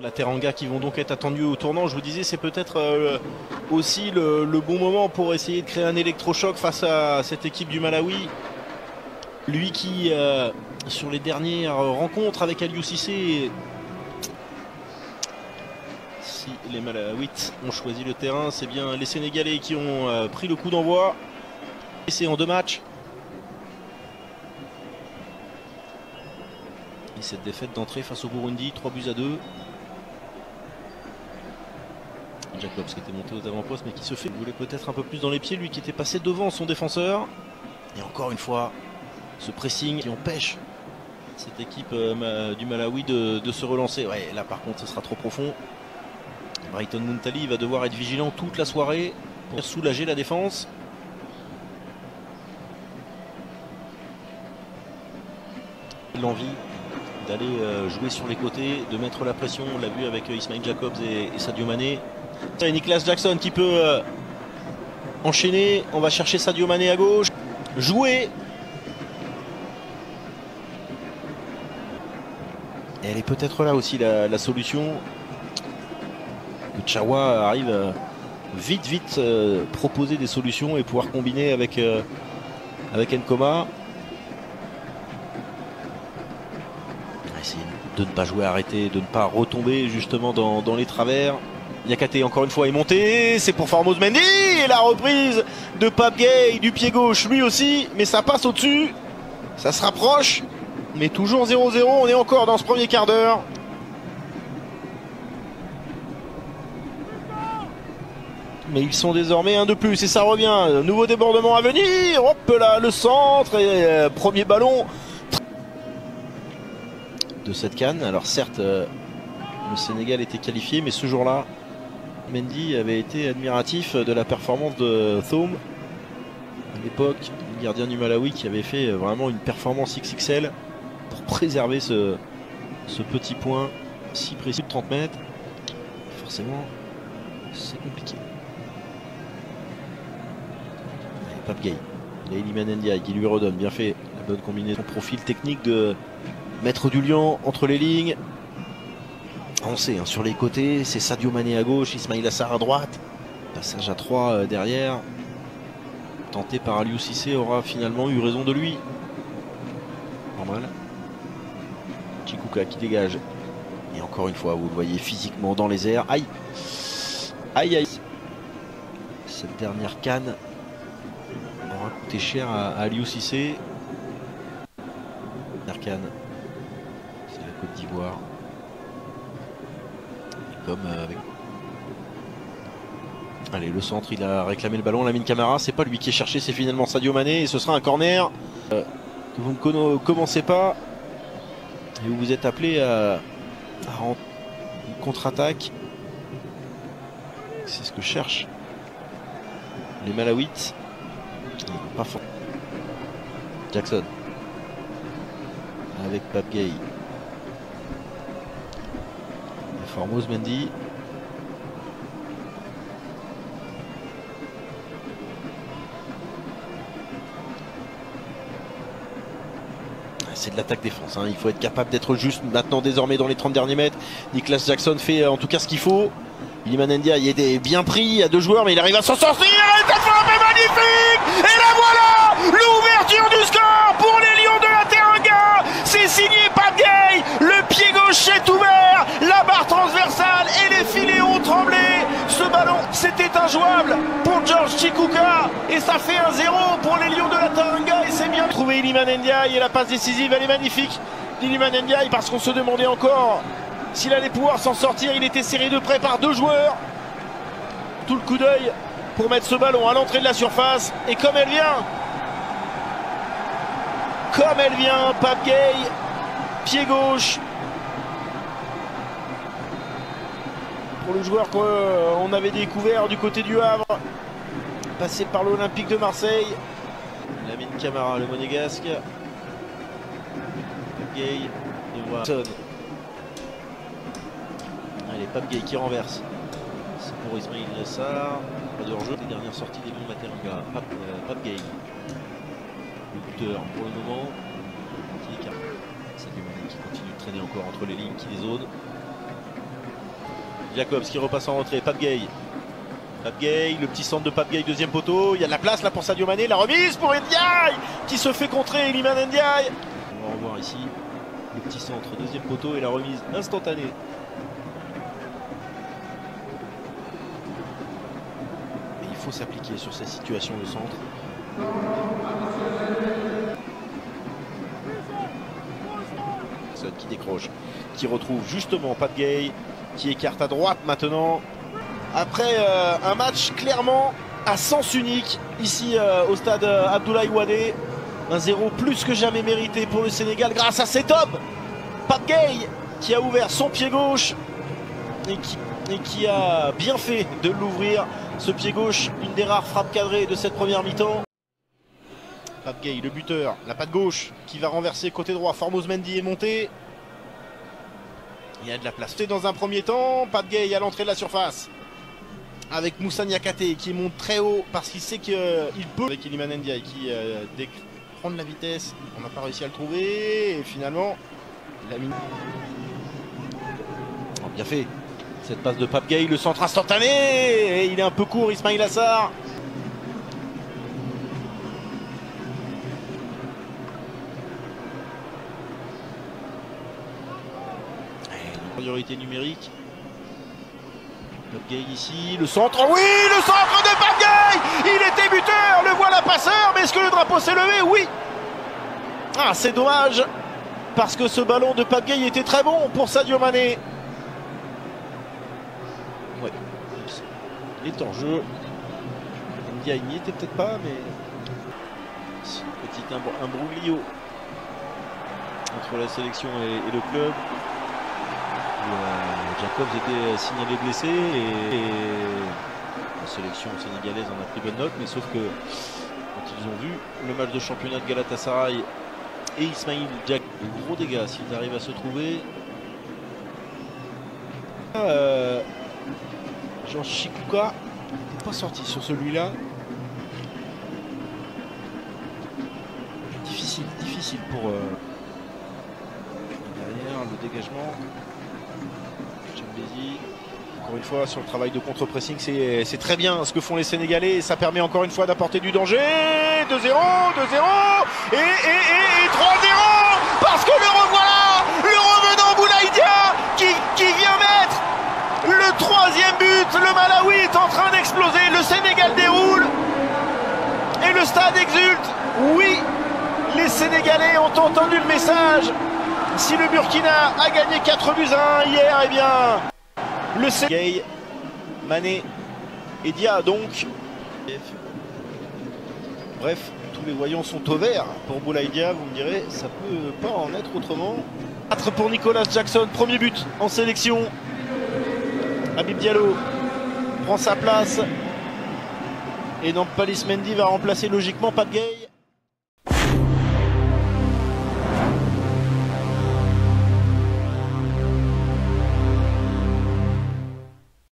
La Teranga qui vont donc être attendus au tournant. Je vous disais, c'est peut-être aussi le bon moment pour essayer de créer un électrochoc face à cette équipe du Malawi. Lui qui, sur les dernières rencontres avec Aliou Cissé, si les Malawites ont choisi le terrain, c'est bien les Sénégalais qui ont pris le coup d'envoi. Et c'est en 2 matchs. Et cette défaite d'entrée face au Burundi, 3-2. Jacobs qui était monté aux avant-postes mais qui se fait. Il voulait peut-être un peu plus dans les pieds, lui qui était passé devant son défenseur. Et encore une fois, ce pressing qui empêche cette équipe du Malawi de se relancer. Ouais, là par contre ce sera trop profond. Brighton Muntali va devoir être vigilant toute la soirée pour soulager la défense. L'envie d'aller jouer sur les côtés, de mettre la pression, on l'a vu avec Ismail Jacobs et Sadio Mané. Et Nicolas Jackson qui peut enchaîner, on va chercher Sadio Mané à gauche, jouer. Et elle est peut-être là aussi la solution. Que Tchawa arrive vite proposer des solutions et pouvoir combiner avec Nkoma. Essayer de ne pas jouer arrêté, de ne pas retomber justement dans les travers. Niakhaté encore une fois est monté, c'est pour Formose Mendy et la reprise de Pape Gueye du pied gauche lui aussi, mais ça passe au-dessus, ça se rapproche, mais toujours 0-0, on est encore dans ce premier quart d'heure. Mais ils sont désormais un de plus et ça revient, nouveau débordement à venir, hop là le centre et premier ballon de cette CAN. Alors certes le Sénégal était qualifié mais ce jour-là Mendy avait été admiratif de la performance de Thome à l'époque, le gardien du Malawi qui avait fait vraiment une performance XXL pour préserver ce petit point si précis de 30 mètres. Forcément c'est compliqué. Allez, Pape Gueye, il y a Iliman Ndiaye qui lui redonne, bien fait la bonne combinaison, profil technique de Maître du Lion entre les lignes. On sait, hein, sur les côtés, c'est Sadio Mané à gauche, Ismail Assar à droite. Passage à 3 derrière. Tenté par Aliou Cissé aura finalement eu raison de lui. Normal. Chikuka qui dégage. Et encore une fois, vous le voyez physiquement dans les airs. Aïe. Aïe aïe. Cette dernière canne aura coûté cher à Aliou Cissé. Dernière canne. C'est la Côte d'Ivoire. Comme avec... Allez, le centre, il a réclamé le ballon, Lamine Camara, c'est pas lui qui est cherché, c'est finalement Sadio Mané et ce sera un corner que vous ne commencez pas et où vous êtes appelé à une contre-attaque. C'est ce que cherchent les Malawites. Pas fort. Jackson avec Pape Gueye. Formose Mendy. C'est de l'attaque-défense, hein. Il faut être capable d'être juste maintenant désormais dans les 30 derniers mètres. Nicolas Jackson fait en tout cas ce qu'il faut. Iliman Ndiaye est bien pris à 2 joueurs mais il arrive à s'en sortir et cette frappe est magnifique. Et la voilà, l'ouverture du score pour les Lions de la Teranga. C'est signé Pape Gueye, le pied gauche est ouvert, la barre transversale et les filets ont tremblé. Ce ballon c'était injouable pour George Chikuka et ça fait 1-0 pour les Lions de la Teranga. Et c'est bien trouvé Iliman Ndiaye et la passe décisive elle est magnifique d'Iliman Ndiaye parce qu'on se demandait encore s'il allait pouvoir s'en sortir. Il était serré de près par 2 joueurs. Tout le coup d'œil pour mettre ce ballon à l'entrée de la surface. Et comme elle vient, Pape Gueye, pied gauche. Pour le joueur qu'on avait découvert du côté du Havre, passé par l'Olympique de Marseille. Lamine Camara, le monégasque. Pape Gueye devra... Allez, Pape Gueye qui renverse. C'est pour Ismail Assar. Pas de hors-jeu. Les dernières sorties des Lions de la Teranga. Pape Gueye. Le buteur pour le moment. Qui écarte. Sadio Mané qui continue de traîner encore entre les lignes, qui les zone. Jacobs qui repasse en retrait, Pape Gueye. Pape Gueye, le petit centre de Pape Gueye, deuxième poteau. Il y a de la place là pour Sadio Mané. La remise pour Ndiaye qui se fait contrer, Iliman Ndiaye. On va revoir ici le petit centre, deuxième poteau et la remise instantanée. Et il faut s'appliquer sur ces situations de centre. Qui décroche, qui retrouve justement Pape Gueye, qui écarte à droite maintenant. Après un match clairement à sens unique ici au stade Abdoulaye Wade. Un 0 plus que jamais mérité pour le Sénégal grâce à cet homme, Pape Gueye, qui a ouvert son pied gauche et qui a bien fait de l'ouvrir. Ce pied gauche, une des rares frappes cadrées de cette première mi-temps. Pape Gueye, le buteur, la patte gauche qui va renverser côté droit. Formose Mendy est monté. Il y a de la place. Dans un premier temps, Pape Gueye à l'entrée de la surface. Avec Moussa Niakhaté qui monte très haut parce qu'il sait qu'il peut. Avec Iliman Ndiaye qui prend de la vitesse. On n'a pas réussi à le trouver. Et finalement, il a mis. Oh, bien fait. Cette passe de Pape Gueye, le centre instantané. Et il est un peu court, Ismaïl Assar. Priorité numérique. Pape Gueye ici, le centre, oui, le centre de Pape Gueye. Il était buteur, le voilà passeur, mais est-ce que le drapeau s'est levé? Oui. Ah, c'est dommage, parce que ce ballon de Pape Gueye était très bon pour Sadio Mané. Ouais, il est en jeu. Ndiaye n'y était peut-être pas, mais petit imbroglio entre la sélection et le club. Jacobs était signalé blessé et la sélection sénégalaise en a pris bonne note, mais sauf que quand ils ont vu le match de championnat de Galatasaray et Ismaïl Jack, de gros dégâts s'ils arrivent à se trouver. Jean Chikouka n'est pas sorti sur celui-là. Difficile pour derrière le dégagement. Encore une fois, sur le travail de contre-pressing, c'est très bien ce que font les Sénégalais. Et ça permet encore une fois d'apporter du danger. 2-0, 2-0 et 3-0. Parce que le revoilà, le revenant Boulaïdia qui vient mettre le troisième but. Le Malawi est en train d'exploser. Le Sénégal déroule et le stade exulte. Oui, les Sénégalais ont entendu le message. Si le Burkina a gagné 4-1 hier, eh bien, le Sénégal, Mané et Dia donc. Bref, tous les voyants sont au vert pour Boulaïdia, vous me direz, ça peut pas en être autrement. 4 pour Nicolas Jackson, premier but en sélection. Habib Diallo prend sa place et Nampalys Mendy va remplacer logiquement Pape Gueye.